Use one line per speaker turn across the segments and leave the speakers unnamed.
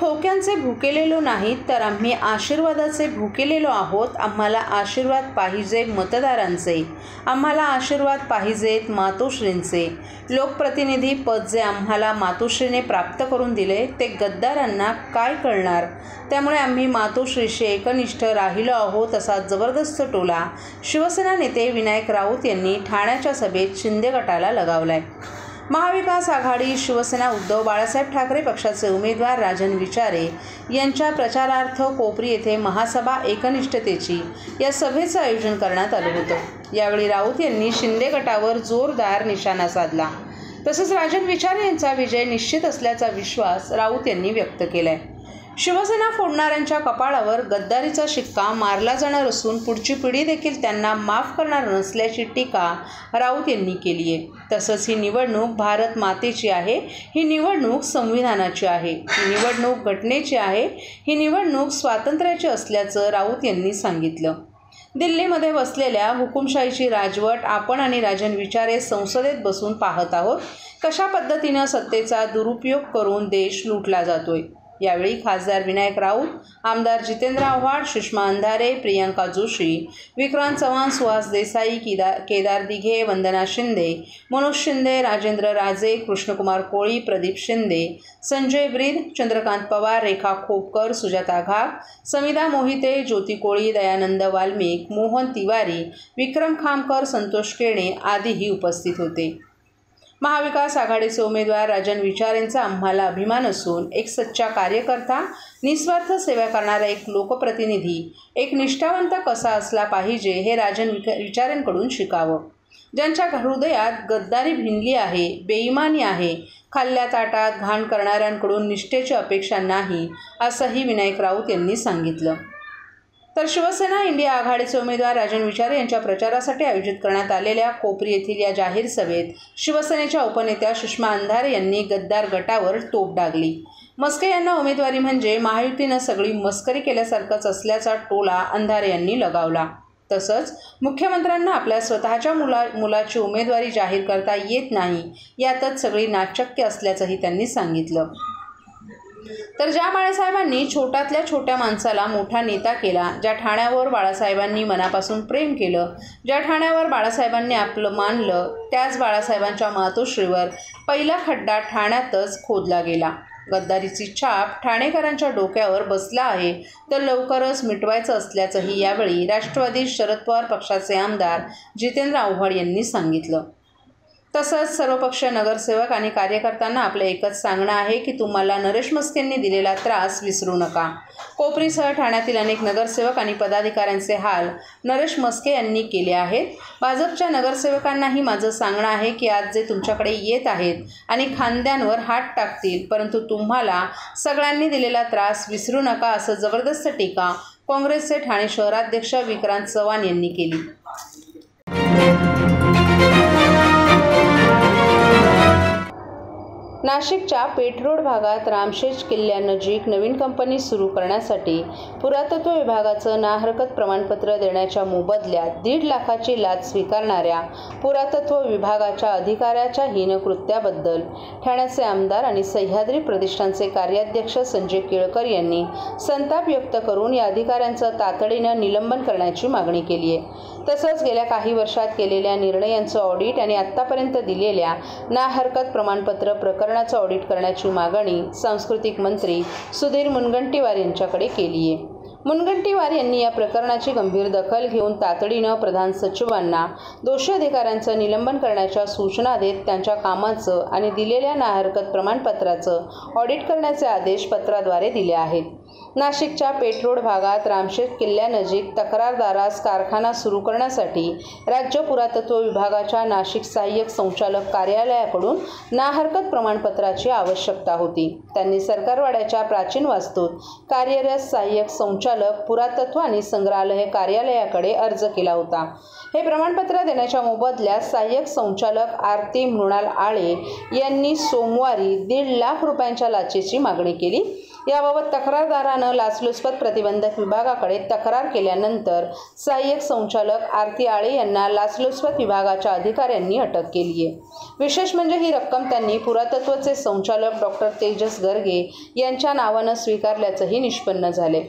ठोक्यांचे भुकेलेलो नाहीत, तर आम्ही आशीर्वादाचे भुकेलेलो आहोत. आम्हाला आशीर्वाद पाहिजे मतदारांचे, आम्हाला आशीर्वाद पाहिजेत मातोश्रींचे. लोकप्रतिनिधी पद जे आम्हाला मातोश्रीने प्राप्त करून दिले ते गद्दारांना काय कळणार. त्यामुळे आम्ही मातोश्रीशी एकनिष्ठ राहिलो आहोत, असा जबरदस्त टोला शिवसेना नेते विनायक राऊत यांनी ठाण्याच्या सभेत शिंदे गटाला लगावलाय. महाविकास आघाडी शिवसेना उद्धव बाळासाहेब ठाकरे पक्षाचे उमेदवार राजन विचारे यांच्या प्रचारार्थ कोपरी येथे महासभा एकनिष्ठतेची या सभेचं आयोजन करण्यात आलं होतं. यावेळी राऊत यांनी शिंदे गटावर जोरदार निशाणा साधला. तसंच राजन विचारे यांचा विजय निश्चित असल्याचा विश्वास राऊत यांनी व्यक्त केलाय. शिवसेना फोडणाऱ्यांच्या कपाळावर गद्दारीचा शिक्का मारला जाणार असून पुढची पिढी देखील त्यांना माफ करणार नसल्याची टीका राऊत यांनी केली आहे. तसंच ही निवडणूक भारत मातेची आहे, ही निवडणूक संविधानाची आहे, ही निवडणूक घटनेची आहे, ही निवडणूक स्वातंत्र्याची असल्याचं राऊत यांनी सांगितलं. दिल्लीमध्ये बसलेल्या हुकुमशाहीची राजवट आपण आणि राजन विचारे संसदेत बसून पाहत आहोत. कशा पद्धतीनं सत्तेचा दुरुपयोग करून देश लुटला जातोय. यावेळी खासदार विनायक राऊत, आमदार जितेंद्र आव्हाड, सुषमा अंधारे, प्रियंका जोशी, विक्रांत चव्हाण, सुहास देसाई, केदार दिघे, वंदना शिंदे, मनोज शिंदे, राजेंद्र राजे, कृष्णकुमार कोळी, प्रदीप शिंदे, संजय ब्रीद, चंद्रकांत पवार, रेखा खोपकर, सुजाता घाग, समिधा मोहिते, ज्योती कोळी, दयानंद वाल्मिक, मोहन तिवारी, विक्रम खामकर, संतोष केणे आदीही उपस्थित होते. महाविकास आघाडीचे उमेदवार राजन विचारेंचा आम्हाला अभिमान असून एक सच्चा कार्यकर्ता, निस्वार्थ सेवा करणारा एक लोकप्रतिनिधी, एक निष्ठावंत कसा असला पाहिजे हे राजन विचारेंकडून शिकावं. ज्यांच्या हृदयात गद्दारी भिनली आहे, बेईमानी आहे, खाल्ल्या ताटात घाण करणाऱ्यांकडून निष्ठेची अपेक्षा नाही, असंही विनायक राऊत यांनी सांगितलं. तर शिवसेना इंडिया आघाडीचे उमेदवार राजन विचारे यांच्या प्रचारासाठी आयोजित करण्यात आलेल्या कोपरी येथील या जाहीर सभेत शिवसेनेच्या उपनेत्या सुषमा अंधारे यांनी गद्दार गटावर तोफ डागली. मस्के यांना उमेदवारी म्हणजे महायुतीनं सगळी मस्करी केल्यासारखंच असल्याचा टोला अंधारे यांनी लगावला. तसंच मुख्यमंत्र्यांना आपल्या स्वतःच्या मुलाची उमेदवारी जाहीर करता येत नाही, यातच सगळी नाचक्य असल्याचंही त्यांनी सांगितलं. तर ज्या बाळासाहेबांनी छोट्यातल्या छोट्या माणसाला मोठा नेता केला, ज्या ठाण्यावर बाळासाहेबांनी मनापासून प्रेम केलं, ज्या ठाण्यावर बाळासाहेबांनी आपलं मानलं, त्याच बाळासाहेबांच्या मातोश्रीवर पहिला खड्डा ठाण्यातच खोदला गेला. गद्दारीची छाप ठाणेकरांच्या डोक्यावर बसला आहे, तर लवकरच मिटवायचं असल्याचंही यावेळी राष्ट्रवादी शरद पवार पक्षाचे आमदार जितेंद्र आव्हाड यांनी सांगितलं. तसंच सर्वपक्षीय नगरसेवक आणि कार्यकर्त्यांना आपलं एकच सांगणं आहे की तुम्हाला नरेश मस्केंनी दिलेला त्रास विसरू नका. कोपरीसह ठाण्यातील अनेक नगरसेवक आणि पदाधिकाऱ्यांचे हाल नरेश मस्के यांनी केले आहेत. भाजपच्या नगरसेवकांनाही माझं सांगणं आहे की आज जे तुमच्याकडे येत आहेत आणि खांद्यांवर हात टाकतील, परंतु तुम्हाला सगळ्यांनी दिलेला त्रास विसरू नका, असं जबरदस्त टीका काँग्रेसचे ठाणे शहराध्यक्ष विक्रांत चव्हाण यांनी केली. नाशिकच्या पेठरोड भागात रामशेज किल्ल्यानजीक नवीन कंपनी सुरू करण्यासाठी पुरातत्व विभागाचं नाहरकत प्रमाणपत्र देण्याच्या मोबदल्यात 1.5 लाखाची लाच स्वीकारणाऱ्या पुरातत्व विभागाच्या अधिकाऱ्याच्या हीनकृत्याबद्दल ठाण्याचे आमदार आणि सह्याद्री प्रतिष्ठानचे कार्याध्यक्ष संजय केळकर यांनी संताप व्यक्त करून या अधिकाऱ्यांचं तातडीनं निलंबन करण्याची मागणी केली आहे. तसंच गेल्या काही वर्षात केलेल्या निर्णयांचं ऑडिट आणि आत्तापर्यंत दिलेल्या नाहरकत प्रमाणपत्र प्रकरणाचं ऑडिट करण्याची मागणी सांस्कृतिक मंत्री सुधीर मुनगंटीवार यांच्याकडे केली आहे. मुनगंटीवार यांनी या प्रकरणाची गंभीर दखल घेऊन तातडीनं प्रधान सचिवांना दोषी अधिकाऱ्यांचं निलंबन करण्याच्या सूचना देत त्यांच्या कामाचं आणि दिलेल्या नाहरकत प्रमाणपत्राचं ऑडिट करण्याचे आदेश पत्राद्वारे दिले आहेत. नाशिकच्या पेठरोड भागात रामशेज किल्ल्यानजीक तक्रारदारास कारखाना सुरू करण्यासाठी राज्य पुरातत्व विभागाच्या नाशिक सहाय्यक संचालक कार्यालयाकडून नाहरकत प्रमाणपत्राची आवश्यकता होती. त्यांनी सरकारवाड्याच्या प्राचीन वास्तूत कार्यरत सहाय्यक संचालक पुरातत्व आणि संग्रहालय कार्यालयाकडे अर्ज केला होता. हे प्रमाणपत्र देण्याच्या मोबदल्यात सहाय्यक संचालक आरती मृणाल आळे यांनी सोमवारी 1.5 लाख रुपयांच्या लाचेची मागणी केली. याबाबत तक्रारदारानं लाचलुचपत प्रतिबंधक विभागाकडे तक्रार केल्यानंतर सहाय्यक संचालक आरती आळे यांना लाचलुचपत विभागाच्या अधिकाऱ्यांनी अटक केली आहे। विशेष म्हणजे ही रक्कम त्यांनी पुरातत्वचे संचालक डॉक्टर तेजस गर्गे यांच्या नावानं स्वीकारल्याचंही निष्पन्न झाले।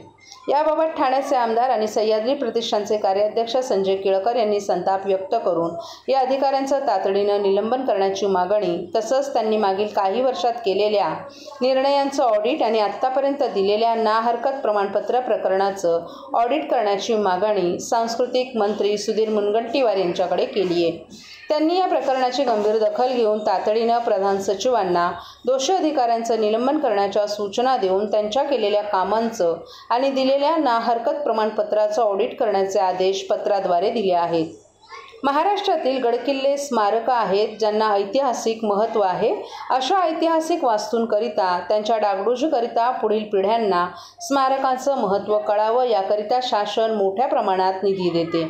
याबाबत ठाण्याचे आमदार आणि सह्याद्री प्रतिष्ठानचे कार्याध्यक्ष संजय केळकर यांनी संताप व्यक्त करून या अधिकाऱ्यांचं तातडीनं निलंबन करण्याची मागणी, तसंच त्यांनी मागील काही वर्षात केलेल्या निर्णयांचं ऑडिट आणि आत्तापर्यंत दिलेल्या नाहरकत प्रमाणपत्र प्रकरणाचं ऑडिट करण्याची मागणी सांस्कृतिक मंत्री सुधीर मुनगंटीवार यांच्याकडे केली आहे। त्यांनी या प्रकरणाची गंभीर दखल घेऊन तातडीनं प्रधान सचिवांना दोषी अधिकाऱ्यांचं निलंबन करण्याच्या सूचना देऊन त्यांच्या केलेल्या कामांचं आणि दिलेल्या नाहरकत प्रमाणपत्राचं ऑडिट करण्याचे आदेश पत्राद्वारे दिले आहेत। महाराष्ट्रातील गडकिल्ले स्मारकं आहेत ज्यांना ऐतिहासिक महत्त्व आहे। अशा ऐतिहासिक वास्तूंकरिता, त्यांच्या डागडुजीकरिता पुढील पिढ्यांना स्मारकांचं महत्त्व कळावं याकरिता शासन मोठ्या प्रमाणात निधी देते,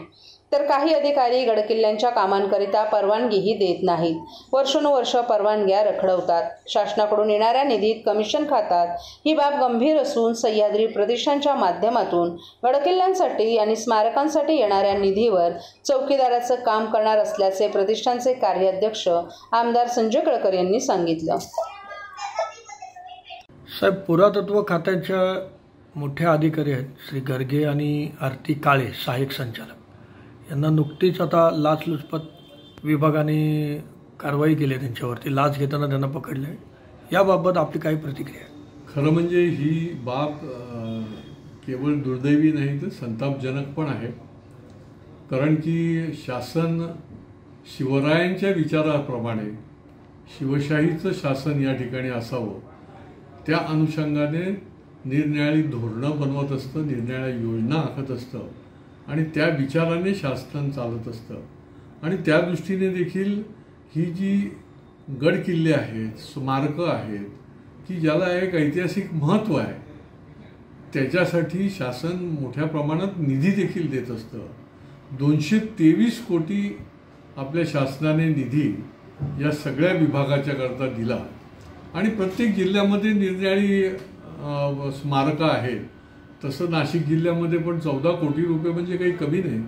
तर काही अधिकारी गडकिल्ल्यांच्या कामांकरिता परवानगीही देत नाहीत। वर्षानुवर्ष परवानग्या रखडवतात, शासनाकडून येणाऱ्या निधीत कमिशन खातात। ही बाब गंभीर असून सह्याद्री प्रतिष्ठानच्या माध्यमातून गडकिल्ल्यांसाठी आणि स्मारकांसाठी येणाऱ्या निधीवर चौकीदाराचं काम करणार असल्याचे प्रतिष्ठानचे कार्याध्यक्ष आमदार संजय केळकर यांनी सांगितलं।
साहेब, पुरातत्व खात्याच्या मोठ्या अधिकारी आहेत श्री गर्गे आणि आरती काळे सहाय्यक संचालक, यांना नुकतीच आता लाचलुचपत विभागाने कारवाई केली आहे, त्यांच्यावरती लाच घेताना त्यांना पकडलं आहे। याबाबत आपली काय प्रतिक्रिया आहे?
खरं म्हणजे ही बाब केवळ दुर्दैवी नाही तर संतापजनक पण आहे, कारण की शासन शिवरायांच्या विचाराप्रमाणे शिवशाहीचं शासन या ठिकाणी असावं, त्या अनुषंगाने निरनिराळी धोरणं बनवत असतं, निरनिराळ्या योजना आखत असतं आणि त्या विचाराने शासन चालत असतं। आणि त्या दृष्टीने देखील ही जी गडकिल्ले आहेत, स्मारकं आहेत की ज्याला एक ऐतिहासिक महत्त्व आहे, त्याच्यासाठी शासन मोठ्या प्रमाणात निधी देखील देत असतं। 223 कोटी आपल्या शासनाने निधी या सगळ्या विभागाच्या करता दिला आणि प्रत्येक जिल्ह्यामध्ये निरनिराळी स्मारकं आहेत। तसं नाशिक जिल्ह्यामध्ये पण 14 कोटी रुपये म्हणजे काही कमी नाही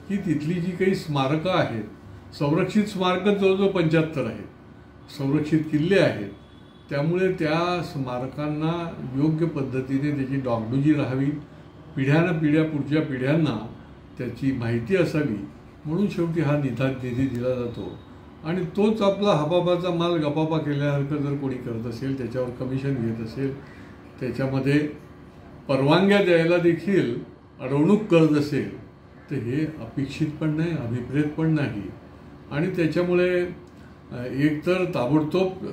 की तिथली जी काही स्मारकं आहेत, संरक्षित स्मारकं जवळजवळ 75 आहेत, संरक्षित किल्ले आहेत, त्यामुळे त्या स्मारकांना योग्य पद्धतीने त्याची डागडुजी राहावी, पिढ्यानपिढ्या पुढच्या पिढ्यांना त्याची माहिती असावी, म्हणून शेवटी हा निधी दिला जातो। आणि तोच आपला हबाबाचा माल गपापा केल्यासारखं जर कोणी करत असेल, त्याच्यावर कमिशन घेत असेल, त्याच्यामध्ये परवानग्या द्यायला देखील अडवणूक करत असेल, तर हे अपेक्षित पण नाही, अभिप्रेत पण नाही। आणि त्याच्यामुळे एकतर ताबडतोब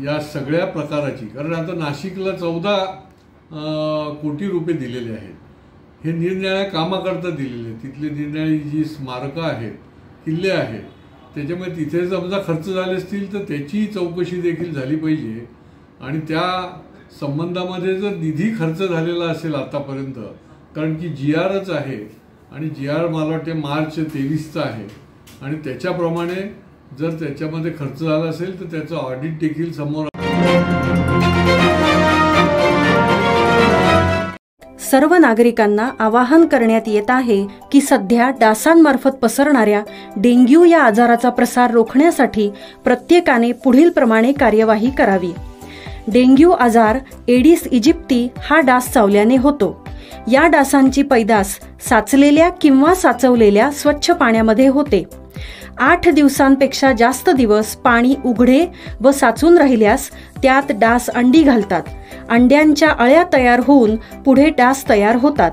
या सगळ्या प्रकाराची, कारण आता नाशिकला 14 कोटी रुपये दिलेले आहेत, हे निरनिराळ्या कामाकरता दिलेले आहेत। तिथले निरनिराळी जी स्मारकं आहेत, किल्ले आहेत, त्याच्यामुळे तिथे समजा खर्च झाले असतील तर त्याची चौकशी देखील झाली पाहिजे। आणि त्या संबंधामध्ये जर निधी खर्च झालेला असेल आतापर्यंत, कारण की GRच आहे आणि GR मला वाटते मार्च 23चा आहे, आणि त्याच्याप्रमाणे जर त्याच्यामध्ये खर्च झाला असेल तर त्याचं ऑडिट देखील समोर।
सर्व नागरिकांना आवाहन करण्यात येत आहे की सध्या डासांमार्फत पसरणाऱ्या डेंग्यू या आजाराचा प्रसार रोखण्यासाठी प्रत्येकाने पुढील प्रमाणे कार्यवाही करावी। डेंग्यू आजार एडिस इजिप्ती हा डास चावल्याने होतो। या डासांची पैदास साचलेल्या किंवा साचवलेल्या स्वच्छ पाण्यामध्ये होते। 8 दिवसांपेक्षा जास्त दिवस पाणी उघडे व साचून राहिल्यास त्यात डास अंडी घालतात। अंड्यांच्या अळ्या तयार होऊन पुढे डास तयार होतात।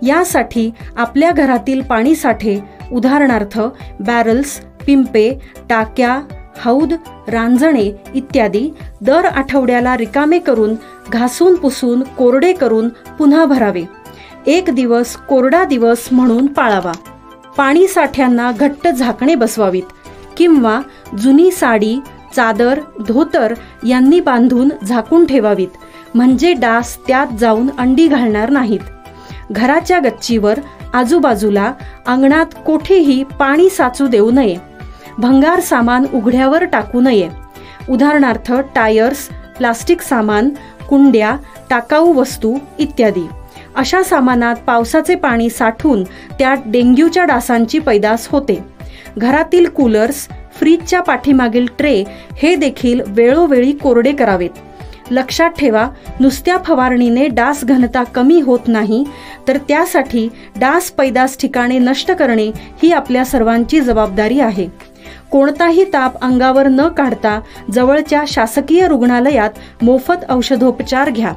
यासाठी आपल्या घरातील पाणी साठे, उदाहरणार्थ बॅरल्स, पिंपे, टाक्या, हौद, रांजणे इत्यादी दर आठवड्याला रिकामे करून घासून पुसून कोरडे करून पुन्हा भरावे। 1 दिवस कोरडा दिवस म्हणून पाळावा। पाणी साठ्यांना घट्ट झाकणे बसवावीत किंवा जुनी साडी, चादर, धोतर यांनी बांधून झाकून ठेवावीत, म्हणजे डास त्यात जाऊन अंडी घालणार नाहीत। घराच्या गच्चीवर, आजूबाजूला, अंगणात कोठेही पाणी साचू देऊ नये। भंगार सामान उघड्यावर टाकू नये, उदाहरणार्थ टायर्स, प्लास्टिक सामान, कुंड्या, टाकाऊ वस्तू इत्यादी. अशा सामानात पावसाचे पाणी साठून त्यात डेंग्यूच्या डासांची पैदास होते. घरातील कूलर्स, फ्रीजच्या पाठीमागील ट्रे हे देखील वेळोवेळी कोरडे करावेत. लक्षात ठेवा, नुसत्या फवारणीने डास घनता कमी होत नाही, तर त्यासाठी डास पैदास ठिकाणे नष्ट करणे ही आपल्या सर्वांची जबाबदारी आहे. कोणताही ताप अंगावर न काढता जवळच्या शासकीय रुग्णालयात मोफत औषधोपचार घ्या.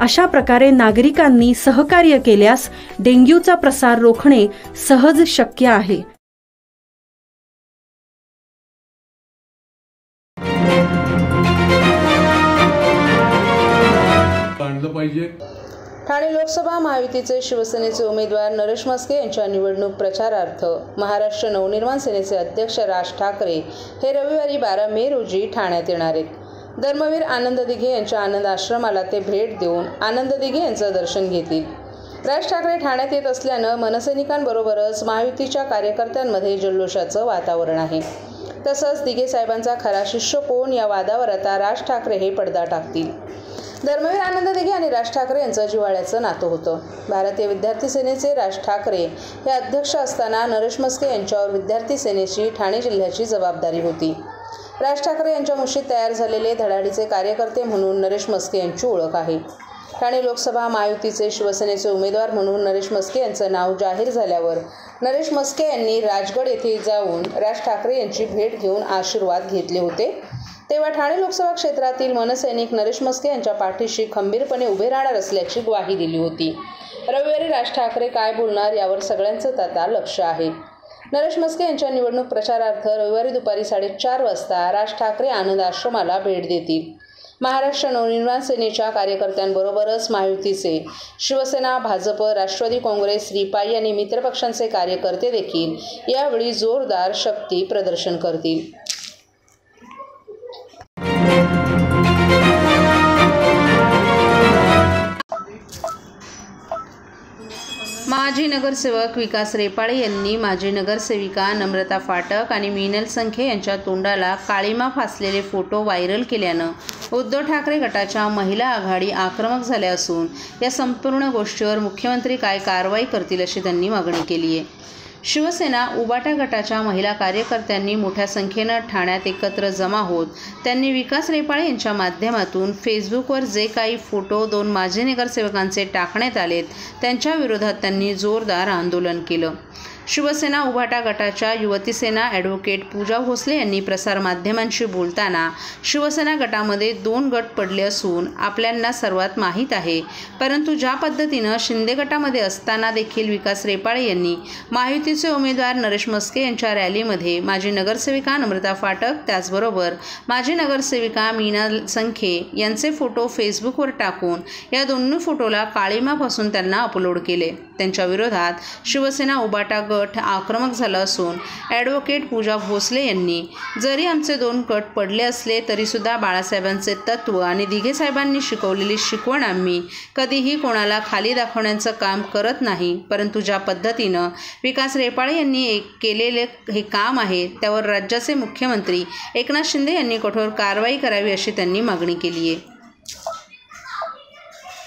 अशा प्रकारे नागरिकांनी सहकार्य केल्यास डेंग्यूचा प्रसार रोखणे सहज शक्य आहे.
ठाणे लोकसभा महायुतीचे शिवसेनेचे उमेदवार नरेश म्हस्के यांच्या निवडणूक प्रचारार्थ महाराष्ट्र नवनिर्माण सेनेचे अध्यक्ष राज ठाकरे हे रविवारी 12 मे रोजी ठाण्यात येणार आहेत. धर्मवीर आनंद दिघे यांच्या आनंद आश्रमाला ते भेट देऊन आनंद दिघे यांचं दर्शन घेतील. राज ठाकरे ठाण्यात येत असल्यानं मनसैनिकांबरोबरच महायुतीच्या कार्यकर्त्यांमध्ये जल्लोषाचं वातावरण आहे. तसंच दिघे साहेबांचा खरा शिष्य कोण या वादावर आता राज ठाकरे हे पडदा टाकतील. धर्मवीर आनंद दिघे आणि राज ठाकरे यांचं जिव्हाळ्याचं नातं होतं. भारतीय विद्यार्थी सेनेचे राज ठाकरे हे अध्यक्ष असताना नरेश म्हस्के यांच्यावर विद्यार्थी सेनेची ठाणे जिल्ह्याची जबाबदारी होती. राज ठाकरे यांच्या मुठीत तयार झालेले धडाडीचे कार्यकर्ते म्हणून नरेश म्हस्के यांची ओळख आहे. ठाणे लोकसभा महायुतीचे शिवसेनेचे उमेदवार म्हणून नरेश म्हस्के यांचं नाव जाहीर झाल्यावर नरेश म्हस्के यांनी राजगड येथे जाऊन राज ठाकरे यांची भेट घेऊन आशीर्वाद घेतले होते. तेव्हा ठाणे लोकसभा क्षेत्रातील मनसैनिक नरेश म्हस्के यांच्या पाठीशी खंबीरपणे उभे राहणार असल्याची ग्वाही दिली होती. रविवारी राज ठाकरे काय बोलणार यावर सगळ्यांचं आता लक्ष आहे. नरेश म्हस्के यांच्या निवडणूक प्रचारार्थ रविवारी दुपारी 4:30 वाजता राज ठाकरे आनंद आश्रमाला भेट देतील. महाराष्ट्र नवनिर्माण सेनेच्या कार्यकर्त्यांबरोबरच महायुतीचे शिवसेना, भाजप, राष्ट्रवादी काँग्रेस, रिपाई आणि मित्रपक्षांचे कार्यकर्ते देखील यावेळी जोरदार शक्ती प्रदर्शन करतील. माजी नगरसेवक विकास रेपाळे यांनी माजी नगरसेविका नम्रता फाटक आणि मीनल संखे यांच्या तोंडाला काळिमा फासलेले फोटो व्हायरल केल्यानं उद्धव ठाकरे गटाच्या महिला आघाडी आक्रमक झाल्या असून या संपूर्ण गोष्टीवर मुख्यमंत्री काय कारवाई करतील अशी त्यांनी मागणी केली आहे. शिवसेना उबाटा गटाच्या महिला कार्यकर्त्यांनी मोठ्या संख्येनं ठाण्यात एकत्र जमा होत त्यांनी विकास रेपाळे यांच्या माध्यमातून फेसबुकवर जे काही फोटो 2 माजी नगरसेवकांचे टाकण्यात आलेत त्यांच्या विरोधात त्यांनी जोरदार आंदोलन केलं. शिवसेना उबाटा गटाच्या युवती सेना ॲडव्होकेट पूजा भोसले यांनी प्रसारमाध्यमांशी बोलताना शिवसेना गटामध्ये 2 गट पडले असून आपल्यांना सर्वात माहीत आहे, परंतु ज्या पद्धतीनं शिंदे गटामध्ये असताना देखील विकास रेपाळे यांनी महायुतीचे उमेदवार नरेश म्हस्के यांच्या रॅलीमध्ये माजी नगरसेविका नम्रता फाटक त्याचबरोबर माजी नगरसेविका मीनल संखे यांचे फोटो फेसबुकवर टाकून या दोन्ही फोटोला काळिमापासून त्यांना अपलोड केले. त्यांच्या विरोधात शिवसेना उबाटा गट आक्रमक झाला असून ॲडव्होकेट पूजा भोसले यांनी जरी आमचे 2 गट पडले असले तरीसुद्धा बाळासाहेबांचे तत्त्व आणि दिघे साहेबांनी शिकवलेली शिकवण आम्ही कधीही कोणाला खाली दाखवण्याचं काम करत नाही, परंतु ज्या पद्धतीनं विकास रेपाळे यांनी केलेले हे काम आहे त्यावर राज्याचे मुख्यमंत्री एकनाथ शिंदे यांनी कठोर कारवाई करावी अशी त्यांनी मागणी केली आहे.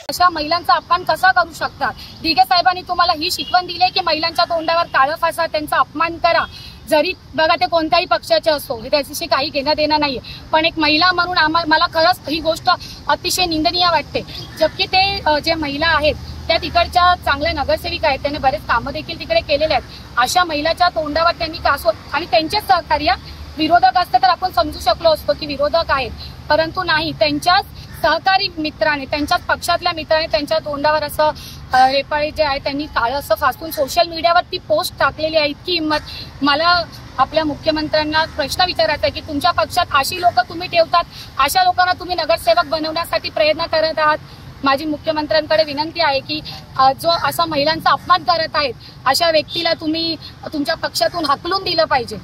अशा महिलांचा अपमान कसा करू शकतात? दिघे साहेबांनी तुम्हाला ही शिकवण दिली की महिलांच्या तोंडावर काळं फासा, त्यांचा अपमान करा, जरी बघा ते कोणत्याही पक्षाचे असो, हे त्याच्याशी काही घेणं देणं नाहीये. पण एक महिला म्हणून मला खरंच ही गोष्ट अतिशय निंदनीय वाटते. जबकी ते जे महिला आहेत त्या तिकडच्या चांगल्या नगरसेविका आहेत, त्यांनी बरेच कामं देखील तिकडे केलेले आहेत. अशा महिलाच्या तोंडावर त्यांनी कासो आणि त्यांचे सहकार्य विरोधक असते तर आपण समजू शकलो असतो की विरोधक आहेत, परंतु नाही, त्यांच्याच सहकारी मित्राने, त्यांच्याच पक्षातल्या मित्राने त्यांच्या तोंडावर असं रेपाळे जे आहे त्यांनी काळं असं फासून सोशल मीडियावर ती पोस्ट टाकलेली आहे. इतकी हिंमत. मला आपल्या मुख्यमंत्र्यांना प्रश्न विचारायचा आहे की तुमच्या पक्षात अशी लोक तुम्ही ठेवतात, अशा लोकांना तुम्ही नगरसेवक बनवण्यासाठी प्रयत्न करत आहात. माझी मुख्यमंत्र्यांकडे विनंती आहे की जो असा महिलांचा अपमान करत आहेत अशा व्यक्तीला तुम्ही तुमच्या पक्षातून हाकलून दिलं पाहिजे.